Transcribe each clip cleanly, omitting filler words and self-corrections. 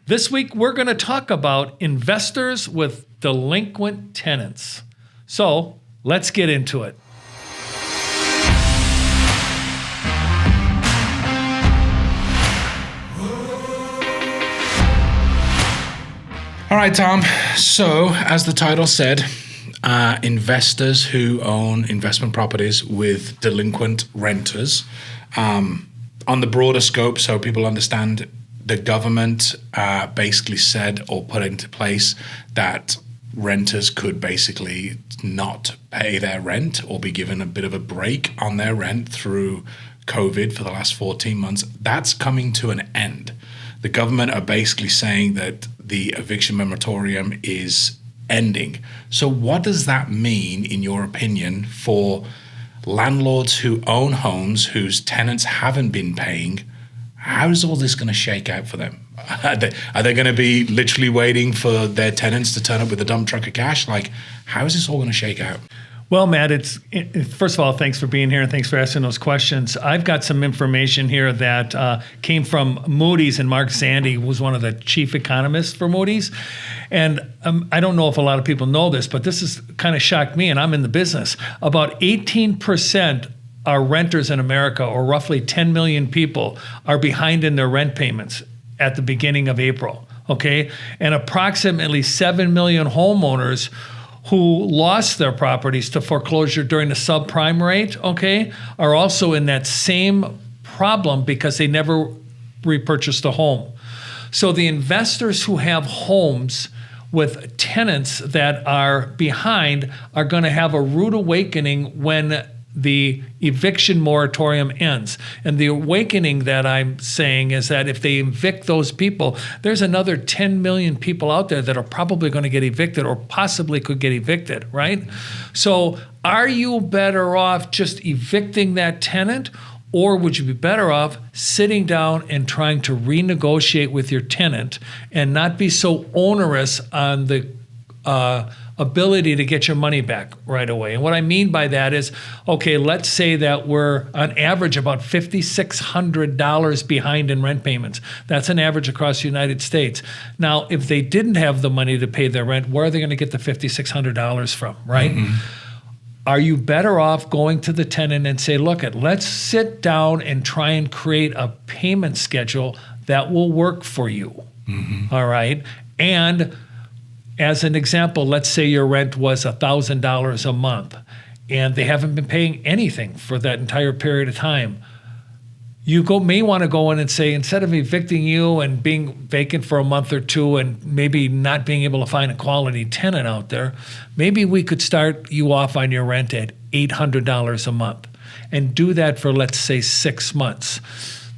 This week, we're going to talk about investors with delinquent tenants. So let's get into it. All right, Tom. So, as the title said, investors who own investment properties with delinquent renters. On the broader scope, so people understand, the government basically said or put into place that renters could basically not pay their rent or be given a bit of a break on their rent through COVID for the last 14 months. That's coming to an end. The government are basically saying that the eviction moratorium is ending. So what does that mean, in your opinion, for landlords who own homes whose tenants haven't been paying? How is all this going to shake out for them? Are they going to be literally waiting for their tenants to turn up with a dump truck of cash? Like, how is this all going to shake out? Well, Matt, first of all, thanks for being here and thanks for asking those questions. I've got some information here that came from Moody's, and Mark Zandi was one of the chief economists for Moody's. And I don't know if a lot of people know this, but this has kind of shocked me, and I'm in the business. About 18% are renters in America, or roughly 10 million people, are behind in their rent payments at the beginning of April, okay? And approximately 7 million homeowners who lost their properties to foreclosure during the subprime rate, okay, are also in that same problem because they never repurchased a home. So the investors who have homes with tenants that are behind are going to have a rude awakening when the eviction moratorium ends. And the awakening that I'm saying is that if they evict those people, there's another 10 million people out there that are probably going to get evicted or possibly could get evicted, right? So are you better off just evicting that tenant, or would you be better off sitting down and trying to renegotiate with your tenant and not be so onerous on the ability to get your money back right away? And what I mean by that is, okay, let's say that we're on average about $5,600 behind in rent payments. That's an average across the United States. Now, if they didn't have the money to pay their rent, where are they going to get the $5,600 from, right? Mm-hmm. Are you better off going to the tenant and say, look, let's sit down and try and create a payment schedule that will work for you, mm-hmm. All right? And as an example, let's say your rent was $1,000 a month and they haven't been paying anything for that entire period of time. You may want to go in and say, instead of evicting you and being vacant for a month or two and maybe not being able to find a quality tenant out there, maybe we could start you off on your rent at $800 a month and do that for, let's say, 6 months.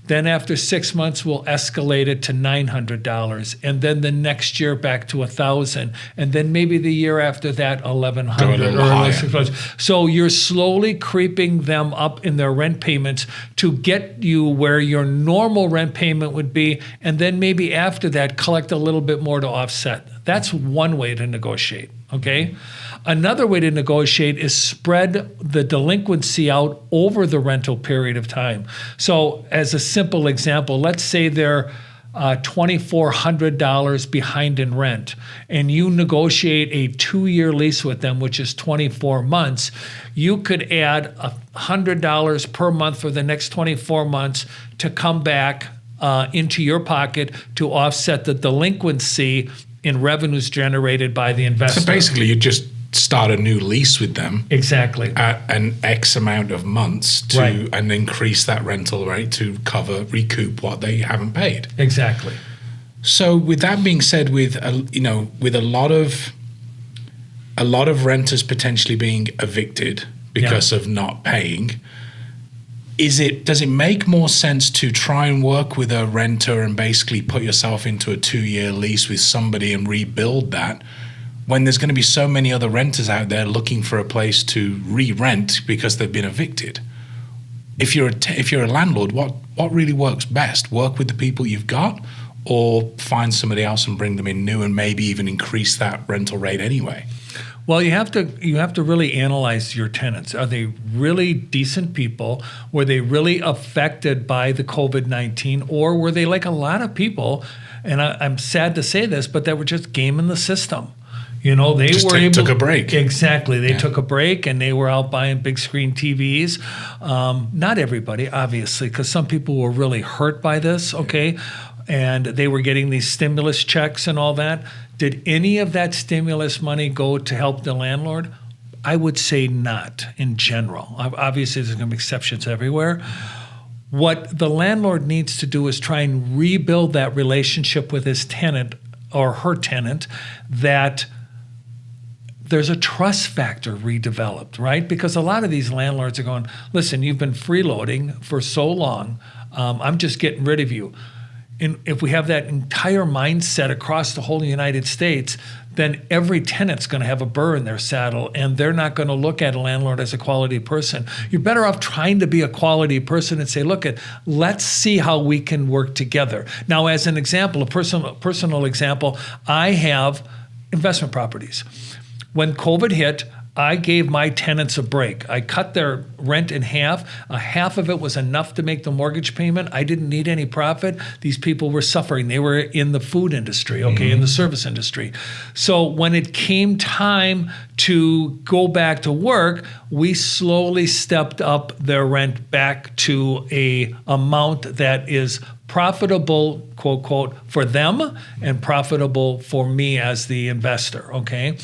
Then after 6 months, we'll escalate it to $900, and then the next year back to $1,000, and then maybe the year after that, $1,100. So you're slowly creeping them up in their rent payments to get you where your normal rent payment would be, and then maybe after that, collect a little bit more to offset. That's one way to negotiate, okay? Another way to negotiate is spread the delinquency out over the rental period of time. So as a simple example, let's say they're $2,400 behind in rent, and you negotiate a 2-year lease with them, which is 24 months. You could add $100 per month for the next 24 months to come back into your pocket to offset the delinquency in revenues generated by the investor. So basically, you just start a new lease with them. Exactly. At an X amount of months and increase that rental rate to recoup what they haven't paid. Exactly. So with that being said, with a lot of renters potentially being evicted because of not paying, does it make more sense to try and work with a renter and basically put yourself into a 2-year lease with somebody and rebuild that, when there's going to be so many other renters out there looking for a place to re-rent because they've been evicted? If you're a landlord, what really works best? Work with the people you've got, or find somebody else and bring them in new and maybe even increase that rental rate anyway? Well, you have to really analyze your tenants. Are they really decent people? Were they really affected by the COVID-19, or were they like a lot of people? And I'm sad to say this, but that were just gaming the system. You know, they just were able took a break. Exactly, they took a break, and they were out buying big screen TVs. Not everybody, obviously, because some people were really hurt by this. Okay, and they were getting these stimulus checks and all that. Did any of that stimulus money go to help the landlord? I would say not in general. Obviously, there's going to be exceptions everywhere. What the landlord needs to do is try and rebuild that relationship with his tenant or her tenant, that there's a trust factor redeveloped, right? Because a lot of these landlords are going, listen, you've been freeloading for so long. I'm just getting rid of you. And if we have that entire mindset across the whole United States, then every tenant's going to have a burr in their saddle, and they're not going to look at a landlord as a quality person. You're better off trying to be a quality person and say, look, let's see how we can work together. Now, as an example, a personal example, I have investment properties. When COVID hit, I gave my tenants a break. I cut their rent in half. Half of it was enough to make the mortgage payment. I didn't need any profit. These people were suffering. They were in the food industry, okay, in the service industry. So when it came time to go back to work, we slowly stepped up their rent back to a amount that is profitable, quote, quote, for them and profitable for me as the investor, okay?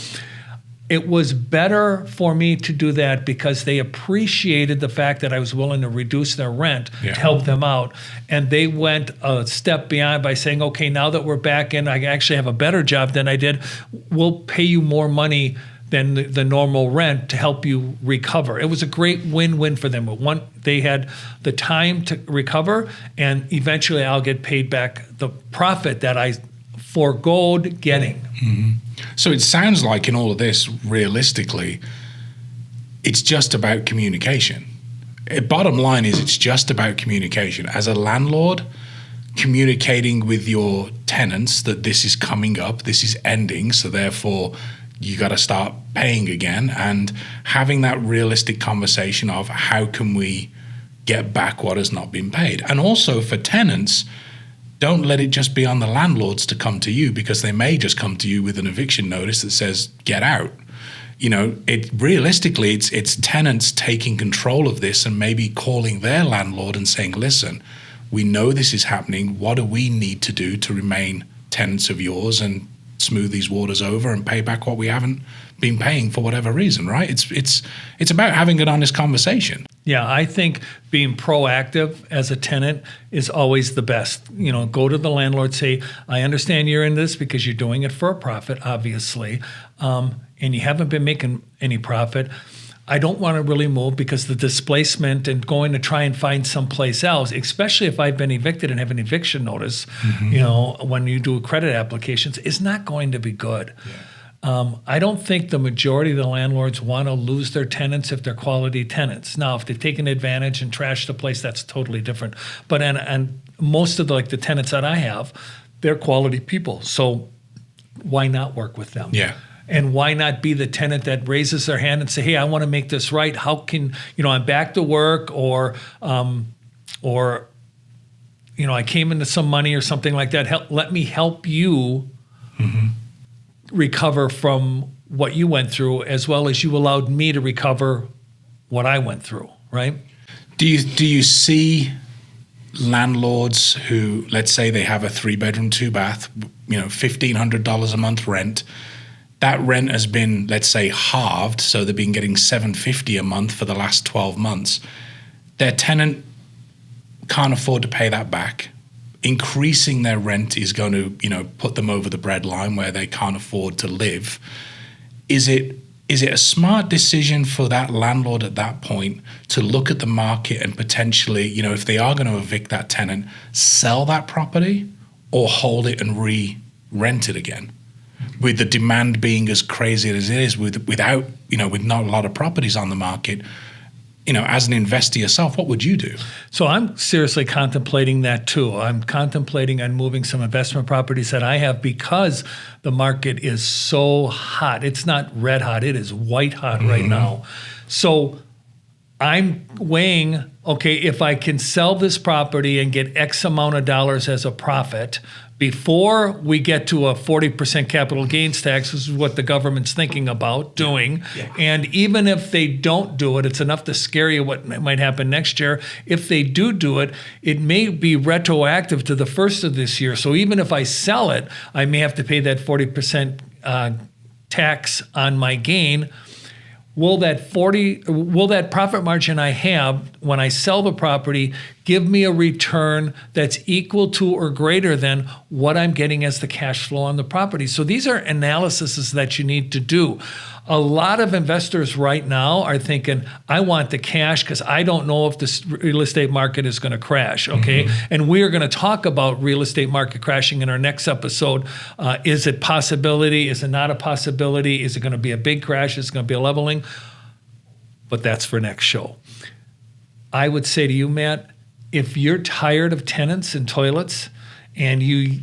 It was better for me to do that because they appreciated the fact that I was willing to reduce their rent to help them out. And they went a step beyond by saying, okay, now that we're back in, I actually have a better job than I did. We'll pay you more money than the normal rent to help you recover. It was a great win-win for them. One, they had the time to recover, and eventually I'll get paid back the profit that I foregoed getting. Mm-hmm. So it sounds like in all of this, realistically, it's just about communication. Bottom line is it's just about communication. As a landlord, communicating with your tenants that this is coming up, this is ending, so therefore you got to start paying again, and having that realistic conversation of how can we get back what has not been paid. And also for tenants, don't let it just be on the landlords to come to you, because they may just come to you with an eviction notice that says, get out. You know, realistically, it's tenants taking control of this and maybe calling their landlord and saying, listen, we know this is happening. What do we need to do to remain tenants of yours and smooth these waters over and pay back what we haven't been paying for whatever reason, right? It's about having an honest conversation. Yeah, I think being proactive as a tenant is always the best. You know, go to the landlord, say, I understand you're in this because you're doing it for a profit, obviously, and you haven't been making any profit. I don't want to really move because the displacement and going to try and find someplace else, especially if I've been evicted and have an eviction notice, you know, when you do credit applications, is not going to be good. Yeah. I don't think the majority of the landlords want to lose their tenants if they're quality tenants. Now, if they've taken advantage and trashed the place, that's totally different. But and most of the tenants that I have, they're quality people. So why not work with them? Yeah. And why not be the tenant that raises their hand and say, hey, I want to make this right. How can, you know, I'm back to work, or you know, I came into some money or something like that. Let me help you recover from what you went through, as well as you allowed me to recover what I went through, right? Do you see landlords who, let's say they have a 3-bedroom, 2-bath, you know, $1,500 a month rent, that rent has been, let's say, halved, so they've been getting $750 a month for the last 12 months. Their tenant can't afford to pay that back. Increasing their rent is going to, you know, put them over the breadline where they can't afford to live. Is it a smart decision for that landlord at that point to look at the market and potentially, you know, if they are going to evict that tenant, sell that property or hold it and re-rent it again? With the demand being as crazy as it is, without, you know, with not a lot of properties on the market, as an investor yourself, what would you do? So I'm seriously contemplating that too. I'm contemplating on moving some investment properties that I have because the market is so hot. It's not red hot, it is white hot right now. So I'm weighing, okay, if I can sell this property and get X amount of dollars as a profit before we get to a 40% capital gains tax, which is what the government's thinking about doing. Yeah. And even if they don't do it, it's enough to scare you what might happen next year. If they do it, it may be retroactive to the first of this year. So even if I sell it, I may have to pay that 40% tax on my gain. Will that profit margin I have when I sell the property give me a return that's equal to or greater than what I'm getting as the cash flow on the property? So these are analyses that you need to do. A lot of investors right now are thinking, I want the cash because I don't know if this real estate market is going to crash, okay? And we are going to talk about real estate market crashing in our next episode. Is it possibility? Is it not a possibility? Is it going to be a big crash? Is it going to be a leveling? But that's for next show. I would say to you, Matt, if you're tired of tenants and toilets and you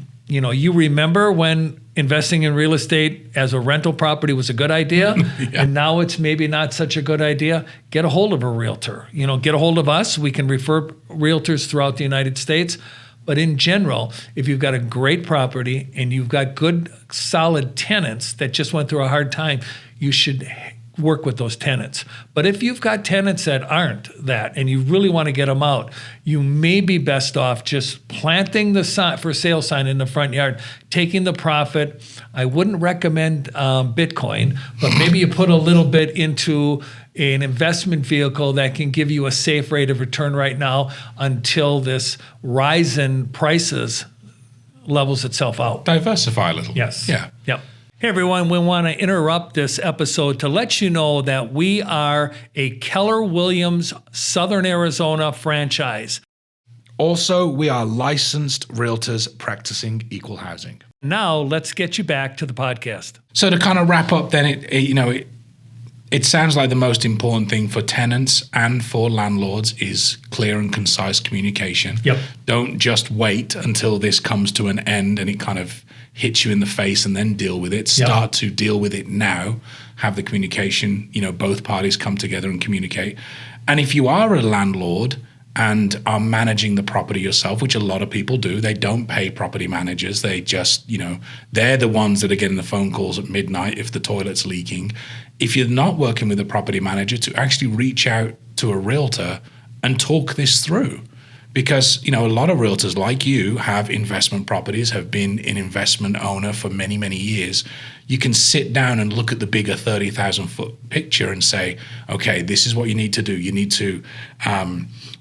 remember when investing in real estate as a rental property was a good idea, and now it's maybe not such a good idea, get a hold of a realtor. Get a hold of us. We can refer realtors throughout the United States. But in general, if you've got a great property and you've got good, solid tenants that just went through a hard time, you should work with those tenants. But if you've got tenants that aren't that and you really want to get them out, you may be best off just planting the for sale sign in the front yard, taking the profit. I wouldn't recommend Bitcoin, but maybe you put a little bit into an investment vehicle that can give you a safe rate of return right now until this rise in prices levels itself out. Diversify a little. Yes. Yeah. Yep. Hey everyone, we want to interrupt this episode to let you know that we are a Keller Williams Southern Arizona franchise. Also, we are licensed realtors practicing equal housing. Now, let's get you back to the podcast. So to kind of wrap up then, it sounds like the most important thing for tenants and for landlords is clear and concise communication. Yep. Don't just wait until this comes to an end and it kind of hits you in the face and then deal with it. Start to deal with it now. Have the communication, both parties come together and communicate. And if you are a landlord and are managing the property yourself, which a lot of people do, they don't pay property managers. They just, they're the ones that are getting the phone calls at midnight if the toilet's leaking. If you're not working with a property manager, to actually reach out to a realtor and talk this through. Because, a lot of realtors like you have investment properties, have been an investment owner for many, many years. You can sit down and look at the bigger 30,000 foot picture and say, okay, this is what you need to do. You need to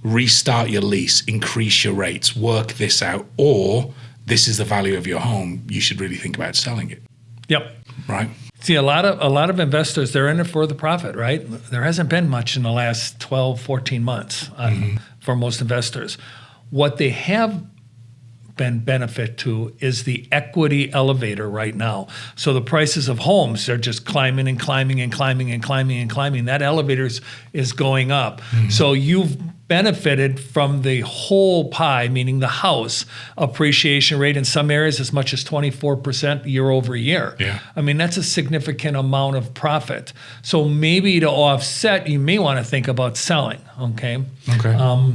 restart your lease, increase your rates, work this out, or this is the value of your home. You should really think about selling it. Yep. Right. See, a lot of investors, they're in it for the profit, right? There hasn't been much in the last 12, 14 months for most investors. What they have been benefit to is the equity elevator right now. So the prices of homes are just climbing and climbing and climbing and climbing and climbing. That elevator is going up. So you've benefited from the whole pie, meaning the house appreciation rate in some areas as much as 24% year over year. Yeah. I mean, that's a significant amount of profit. So maybe to offset, you may want to think about selling, okay? Okay.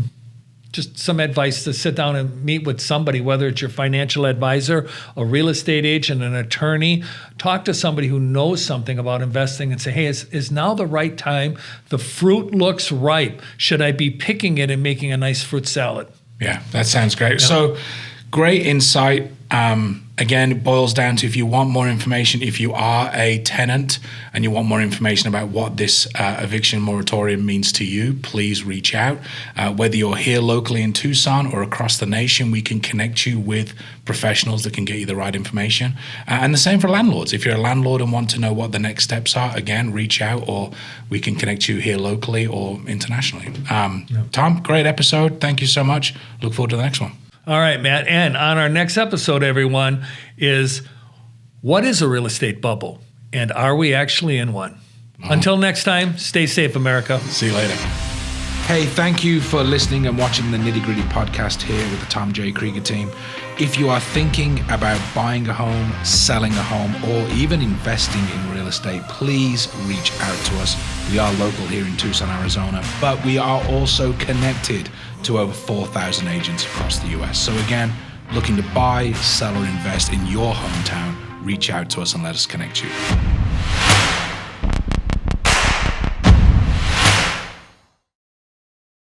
Just some advice to sit down and meet with somebody, whether it's your financial advisor, a real estate agent, an attorney. Talk to somebody who knows something about investing and say, hey, is now the right time? The fruit looks ripe. Should I be picking it and making a nice fruit salad? Yeah, that sounds great. Yeah. So great insight. Again, it boils down to if you want more information, if you are a tenant and you want more information about what this eviction moratorium means to you, please reach out. Whether you're here locally in Tucson or across the nation, we can connect you with professionals that can get you the right information. And the same for landlords. If you're a landlord and want to know what the next steps are, again, reach out, or we can connect you here locally or internationally. Tom, great episode. Thank you so much. Look forward to the next one. All right, Matt. And on our next episode, everyone, is what is a real estate bubble? And are we actually in one? Until next time, stay safe, America. See you later. Hey, thank you for listening and watching the Nitty Gritty podcast here with the Tom J. Krieger team. If you are thinking about buying a home, selling a home, or even investing in real estate, please reach out to us. We are local here in Tucson, Arizona, but we are also connected to over 4,000 agents across the US. So again, looking to buy, sell, or invest in your hometown, reach out to us and let us connect you.